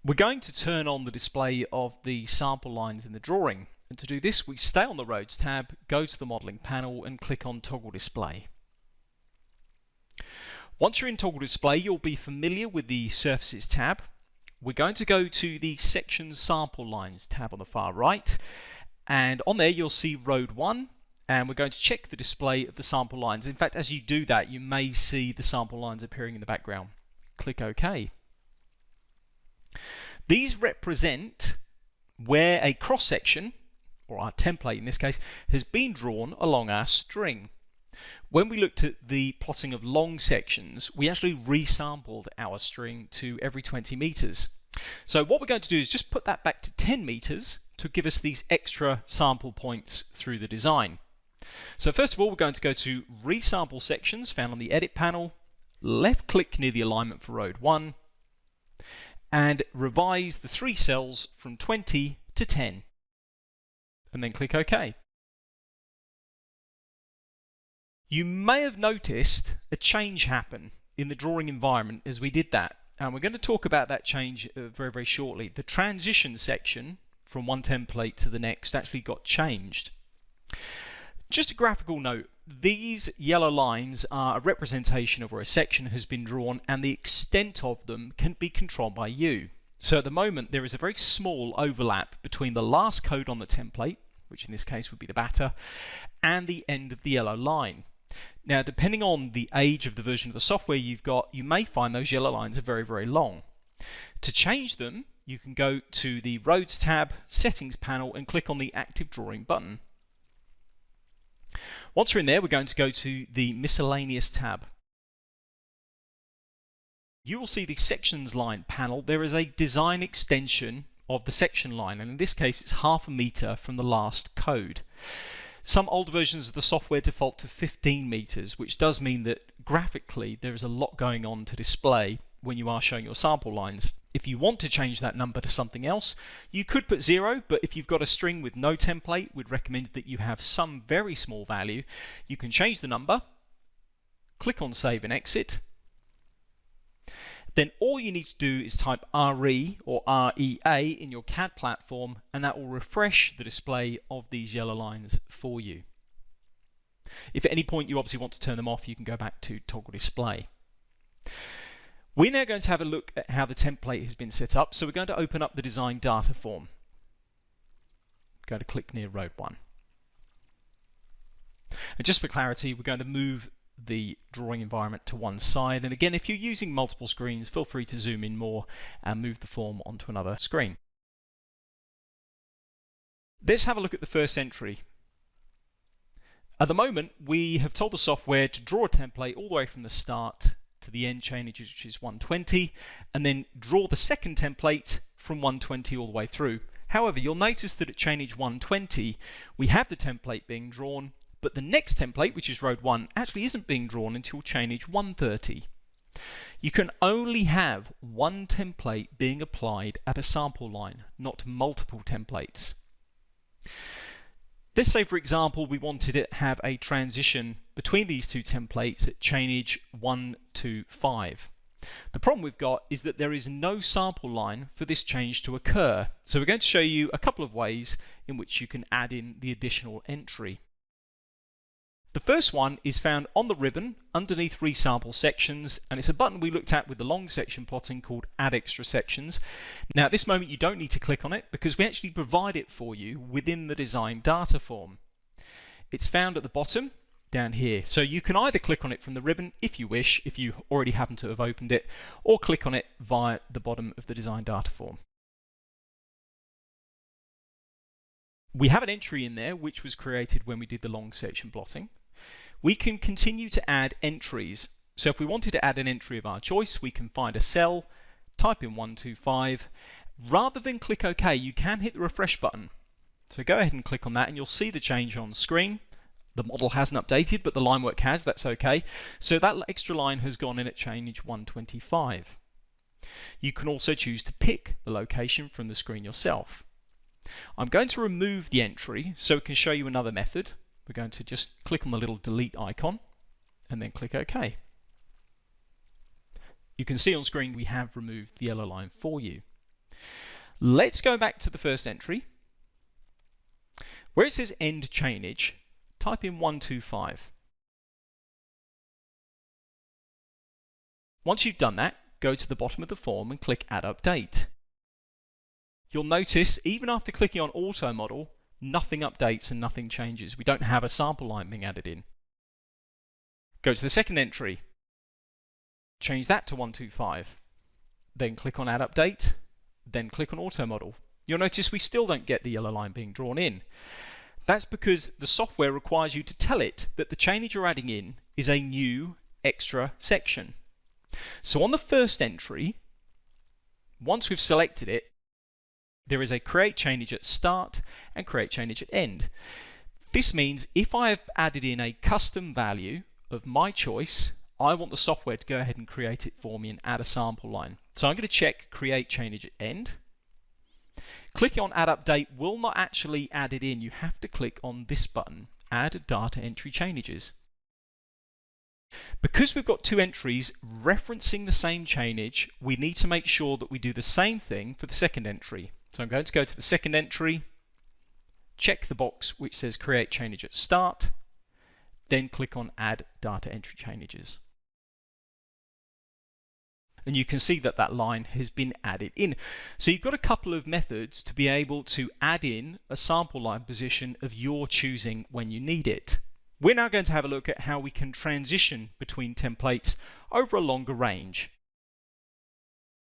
We're going to turn on the display of the sample lines in the drawing, and to do this we stay on the Roads tab, go to the modelling panel and click on Toggle Display. Once you're in Toggle Display, you'll be familiar with the Surfaces tab. We're going to go to the Sections Sample Lines tab on the far right, and on there you'll see Road 1, and we're going to check the display of the sample lines. In fact, as you do that, you may see the sample lines appearing in the background. Click OK. These represent where a cross-section, or our template in this case, has been drawn along our string. When we looked at the plotting of long sections, we actually resampled our string to every 20 meters. So what we're going to do is just put that back to 10 meters to give us these extra sample points through the design. So first of all, we're going to go to Resample Sections, found on the Edit panel, left click near the alignment for Road 1, and revise the 3 cells from 20 to 10, and then click OK. You may have noticed a change happen in the drawing environment as we did that, and we're going to talk about that change very shortly. The transition section from one template to the next actually got changed. Just a graphical note, these yellow lines are a representation of where a section has been drawn, and the extent of them can be controlled by you. So at the moment there is a very small overlap between the last code on the template, which in this case would be the batter, and the end of the yellow line. Now, depending on the age of the version of the software you've got, you may find those yellow lines are very long. To change them, you can go to the Roads tab, Settings panel, and click on the Active Drawing button. Once we're in there, we're going to go to the Miscellaneous tab. You will see the Sections line panel. There is a design extension of the section line, and in this case it's 0.5 meter from the last code. Some older versions of the software default to 15 meters, which does mean that graphically there is a lot going on to display when you are showing your sample lines. If you want to change that number to something else, you could put 0, but if you've got a string with no template, we'd recommend that you have some very small value. You can change the number, click on Save and Exit. Then all you need to do is type RE or REA in your CAD platform, and that will refresh the display of these yellow lines for you. If at any point you obviously want to turn them off, you can go back to Toggle Display. We're now going to have a look at how the template has been set up. So we're going to open up the design data form. Go to click near Road 1. And just for clarity, we're going to move the drawing environment to one side. And again, if you're using multiple screens, feel free to zoom in more and move the form onto another screen. Let's have a look at the first entry. At the moment, we have told the software to draw a template all the way from the start to the end chainage, which is 120, and then draw the second template from 120 all the way through. However, you'll notice that at chainage 120 we have the template being drawn, but the next template, which is Road 1, actually isn't being drawn until chainage 130. You can only have one template being applied at a sample line, not multiple templates. Let's say, for example, we wanted to have a transition between these two templates at chainage 1 to 5. The problem we've got is that there is no sample line for this change to occur. So we're going to show you a couple of ways in which you can add in the additional entry. The first one is found on the ribbon underneath Resample Sections, and it's a button we looked at with the long section plotting called Add Extra Sections. Now at this moment you don't need to click on it because we actually provide it for you within the design data form. It's found at the bottom down here, so you can either click on it from the ribbon if you wish, if you already happen to have opened it, or click on it via the bottom of the design data form. We have an entry in there which was created when we did the long section plotting. We can continue to add entries. So if we wanted to add an entry of our choice, we can find a cell, type in 125. Rather than click OK, you can hit the refresh button. So go ahead and click on that and you'll see the change on screen. The model hasn't updated, but the line work has, that's okay. So that extra line has gone in at chainage 125. You can also choose to pick the location from the screen yourself. I'm going to remove the entry so we can show you another method. We're going to just click on the little delete icon and then click OK. You can see on screen we have removed the yellow line for you. Let's go back to the first entry. Where it says end chainage, type in 125. Once you've done that, go to the bottom of the form and click Add Update. You'll notice, even after clicking on Auto Model, nothing updates and nothing changes. We don't have a sample line being added in. Go to the second entry, change that to 125, then click on Add Update, then click on Auto Model. You'll notice we still don't get the yellow line being drawn in. That's because the software requires you to tell it that the chainage you're adding in is a new extra section. So on the first entry, once we've selected it, there is a create chainage at start and create chainage at end. This means if I have added in a custom value of my choice, I want the software to go ahead and create it for me and add a sample line. So I'm going to check create chainage at end. Clicking on add update will not actually add it in. You have to click on this button, add data entry chainages. Because we've got two entries referencing the same chainage, we need to make sure that we do the same thing for the second entry. So I'm going to go to the second entry, check the box which says create chainage at start, then click on add data entry chainages. And you can see that that line has been added in. So you've got a couple of methods to be able to add in a sample line position of your choosing when you need it. We're now going to have a look at how we can transition between templates over a longer range.